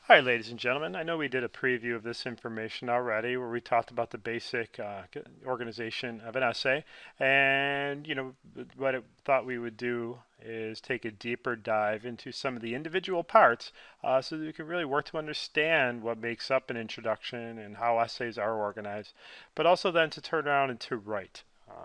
Hi, ladies and gentlemen. I know we did a preview of this information already where we talked about the basic organization of an essay. And, what I thought we would do is take a deeper dive into some of the individual parts so that we can really work to understand what makes up an introduction and how essays are organized, but also then to turn around and to write.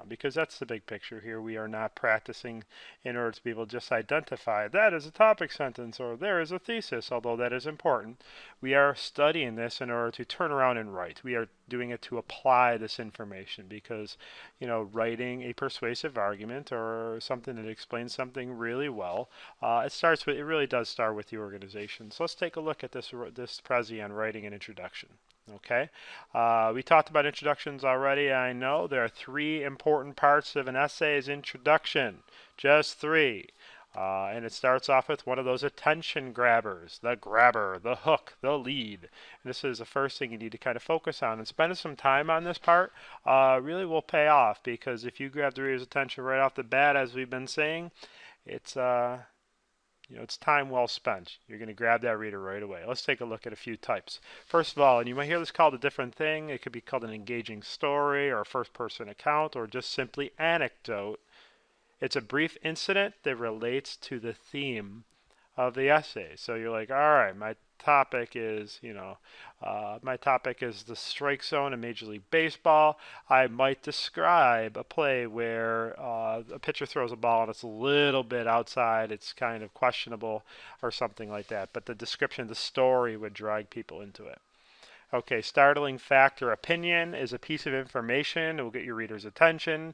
Because that's the big picture here. We are not practicing in order to be able to just identify that is a topic sentence or there is a thesis, although that is important. We are studying this in order to turn around and write. We are doing it to apply this information because, writing a persuasive argument or something that explains something really well, it really does start with the organization. So let's take a look at this Prezi on writing an introduction. Okay, we talked about introductions already. I know there are three important parts of an essay's introduction, just three. And it starts off with one of those attention grabbers, the grabber, the hook, the lead. And this is the first thing you need to kind of focus on. And spending some time on this part really will pay off because if you grab the reader's attention right off the bat, as we've been saying, it's it's time well spent. You're going to grab that reader right away. Let's take a look at a few types. First of all, and you might hear this called a different thing. It could be called an engaging story or a first-person account or just simply anecdote. It's a brief incident that relates to the theme of the essay. So you're like, all right, my topic is the strike zone in Major League Baseball. I might describe a play where a pitcher throws a ball and it's a little bit outside, it's kind of questionable or something like that. But the description of the story would drag people into it. Okay, startling fact or opinion is a piece of information. It will get your reader's attention.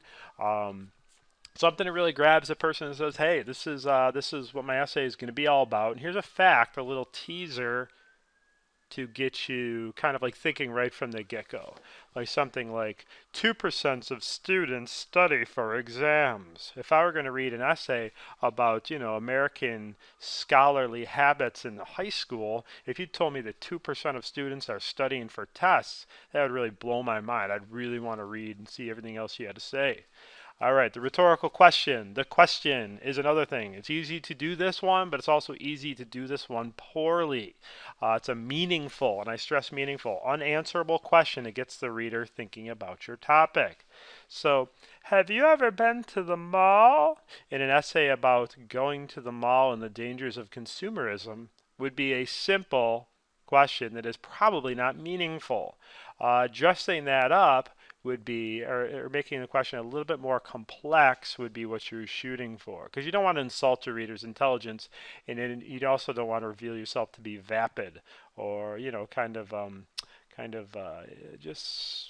Something that really grabs a person and says, "Hey, this is what my essay is going to be all about." And here's a fact, a little teaser to get you kind of like thinking right from the get-go. Like something like 2% of students study for exams. If I were going to read an essay about, American scholarly habits in the high school, if you told me that 2% of students are studying for tests, that would really blow my mind. I'd really want to read and see everything else you had to say. All right, the rhetorical question. The question is another thing. It's easy to do this one, but it's also easy to do this one poorly. It's a meaningful, and I stress meaningful, unanswerable question that gets the reader thinking about your topic. So, have you ever been to the mall? In an essay about going to the mall and the dangers of consumerism would be a simple question that is probably not meaningful. Dressing that up would be, or making the question a little bit more complex would be what you're shooting for. Because you don't want to insult your reader's intelligence, and then you also don't want to reveal yourself to be vapid or, just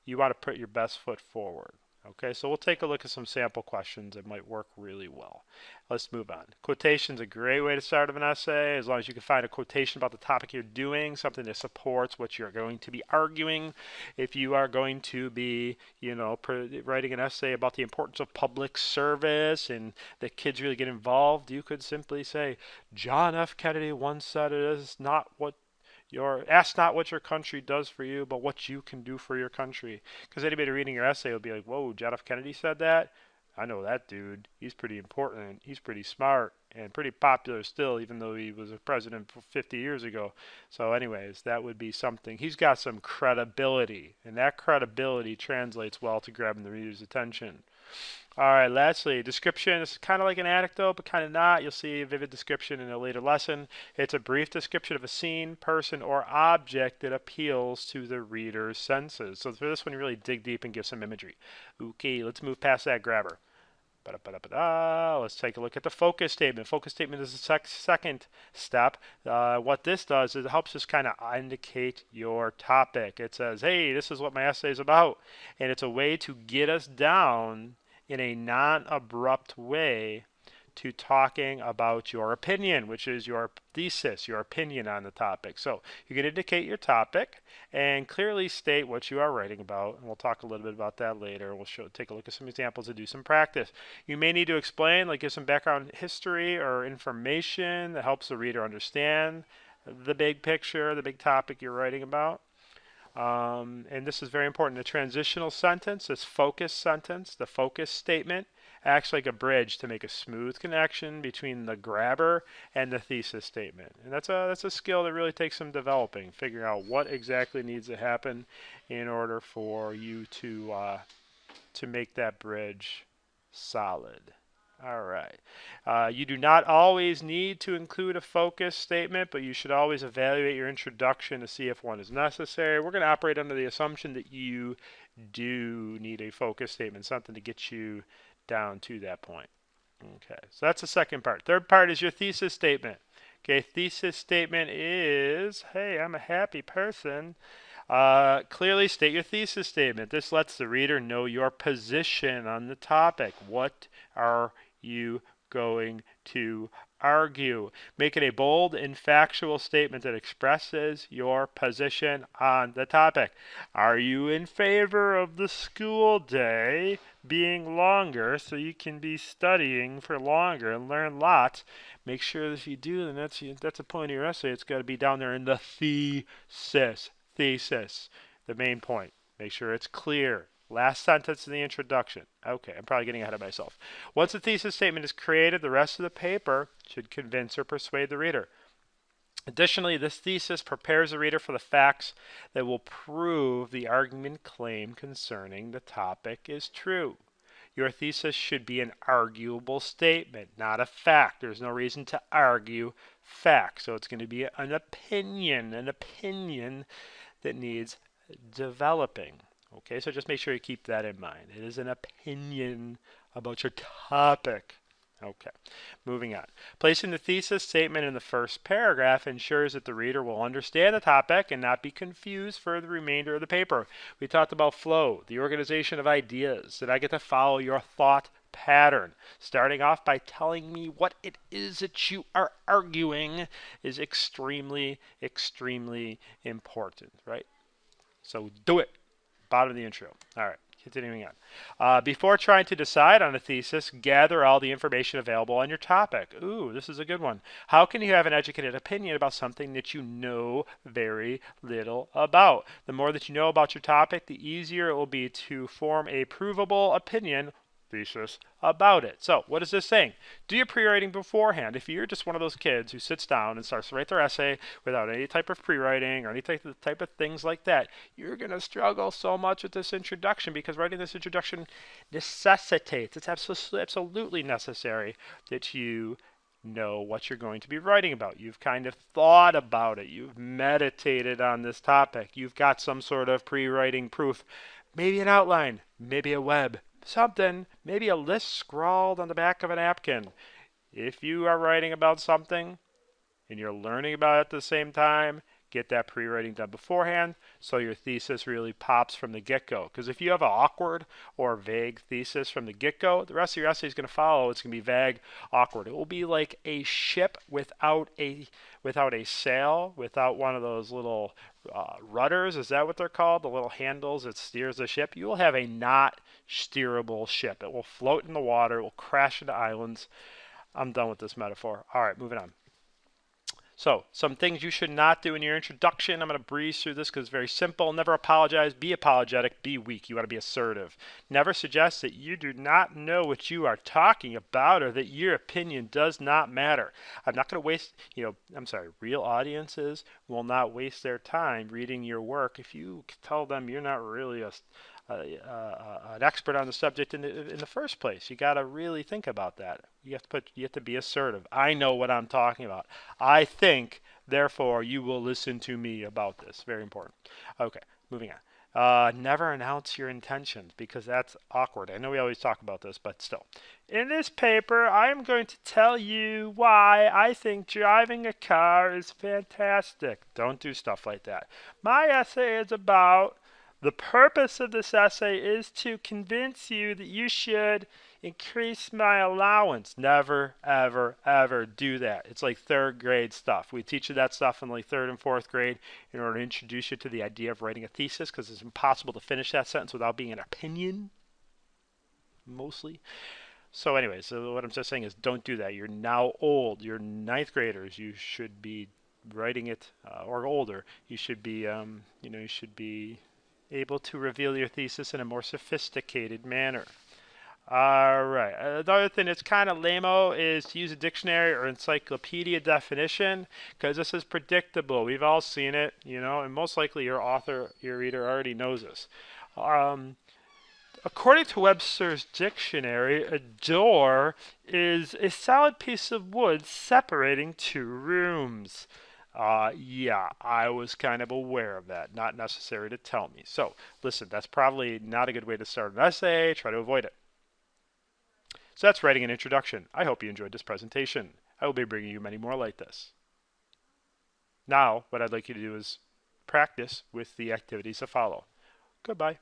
you want to put your best foot forward. Okay, so we'll take a look at some sample questions that might work really well. Let's move on. Quotation's a great way to start an essay, as long as you can find a quotation about the topic you're doing, something that supports what you're going to be arguing. If you are going to be, writing an essay about the importance of public service and that kids really get involved, you could simply say, John F. Kennedy once said it is not what ask not what your country does for you, but what you can do for your country. Because anybody reading your essay will be like, whoa, John F. Kennedy said that? I know that dude. He's pretty important. He's pretty smart and pretty popular still, even though he was a president 50 years ago. So anyways, that would be something. He's got some credibility, and that credibility translates well to grabbing the reader's attention. All right, lastly, description is kind of like an anecdote, but kind of not. You'll see a vivid description in a later lesson. It's a brief description of a scene, person, or object that appeals to the reader's senses. So for this one, you really dig deep and give some imagery. Okay, let's move past that grabber. Let's take a look at the focus statement. Focus statement is the second step. What this does is it helps us kind of indicate your topic. It says, hey, this is what my essay is about. And it's a way to get us down in a non-abrupt way to talking about your opinion, which is your thesis, your opinion on the topic. So you can indicate your topic and clearly state what you are writing about. And we'll talk a little bit about that later. We'll take a look at some examples and do some practice. You may need to explain, like give some background history or information that helps the reader understand the big picture, the big topic you're writing about. And this is very important. The transitional sentence, this focus sentence, the focus statement, acts like a bridge to make a smooth connection between the grabber and the thesis statement. And that's a skill that really takes some developing, figuring out what exactly needs to happen in order for you to make that bridge solid. All right. You do not always need to include a focus statement, but you should always evaluate your introduction to see if one is necessary. We're going to operate under the assumption that you do need a focus statement, something to get you down to that point. Okay, so that's the second part. Third part is your thesis statement. Okay, thesis statement is, hey, I'm a happy person. Clearly state your thesis statement. This lets the reader know your position on the topic. What are you going to argue? Make it a bold and factual statement that expresses your position on the topic. Are you in favor of the school day being longer so you can be studying for longer and learn lots? Make sure that if you do, then that's a point of your essay. It's got to be down there in the thesis. Thesis, the main point. Make sure it's clear. Last sentence in the introduction. Okay, I'm probably getting ahead of myself. Once the thesis statement is created, the rest of the paper should convince or persuade the reader. Additionally, this thesis prepares the reader for the facts that will prove the argument claim concerning the topic is true. Your thesis should be an arguable statement, not a fact. There's no reason to argue facts. So it's going to be an opinion that needs developing. Okay, so just make sure you keep that in mind. It is an opinion about your topic. Okay, moving on. Placing the thesis statement in the first paragraph ensures that the reader will understand the topic and not be confused for the remainder of the paper. We talked about flow, the organization of ideas, that I get to follow your thought pattern. Starting off by telling me what it is that you are arguing is extremely, extremely important, right? So do it. Bottom of the intro. All right. Continuing on. Before trying to decide on a thesis, gather all the information available on your topic. Ooh, this is a good one. How can you have an educated opinion about something that you know very little about? The more that you know about your topic, the easier it will be to form a provable opinion thesis about it. So what is this saying? Do your pre-writing beforehand. If you're just one of those kids who sits down and starts to write their essay without any type of pre-writing or any type of things like that, you're going to struggle so much with this introduction, because writing this introduction necessitates, it's absolutely necessary that you know what you're going to be writing about. You've kind of thought about it. You've meditated on this topic. You've got some sort of pre-writing proof, maybe an outline, maybe a web, something, maybe a list scrawled on the back of a napkin. If you are writing about something and you're learning about it at the same time, get that pre-writing done beforehand so your thesis really pops from the get-go. Because if you have an awkward or vague thesis from the get-go, the rest of your essay is going to follow. It's going to be vague, awkward. It will be like a ship without a sail, without one of those little rudders. Is that what they're called? The little handles that steers the ship. You will have a not steerable ship. It will float in the water. It will crash into islands. I'm done with this metaphor. All right, moving on. So, some things you should not do in your introduction. I'm going to breeze through this because it's very simple. Never apologize. Be apologetic. Be weak. You want to be assertive. Never suggest that you do not know what you are talking about or that your opinion does not matter. I'm not going to waste, real audiences will not waste their time reading your work if you tell them you're not really an expert on the subject in the first place. You got to really think about that. You have to be assertive. I know what I'm talking about. I think, therefore, you will listen to me about this. Very important. Okay, moving on. Never announce your intentions, because that's awkward. I know we always talk about this, but still. In this paper, I am going to tell you why I think driving a car is fantastic. Don't do stuff like that. My essay is about, the purpose of this essay is to convince you that you should increase my allowance. Never, ever, ever do that. It's like third grade stuff. We teach you that stuff in like third and fourth grade in order to introduce you to the idea of writing a thesis, because it's impossible to finish that sentence without being an opinion, mostly. So anyways, so what I'm just saying is don't do that. You're now old. You're ninth graders. You should be writing it, or older. You should be, able to reveal your thesis in a more sophisticated manner. All right. Another thing that's kind of lame-o is to use a dictionary or encyclopedia definition because this is predictable. We've all seen it, you know, and most likely your reader already knows this. Um, According to Webster's dictionary, a door is a solid piece of wood separating two rooms. Yeah, I was kind of aware of that. Not necessary to tell me. So, listen, that's probably not a good way to start an essay. Try to avoid it. So that's writing an introduction. I hope you enjoyed this presentation. I will be bringing you many more like this. Now, what I'd like you to do is practice with the activities that follow. Goodbye.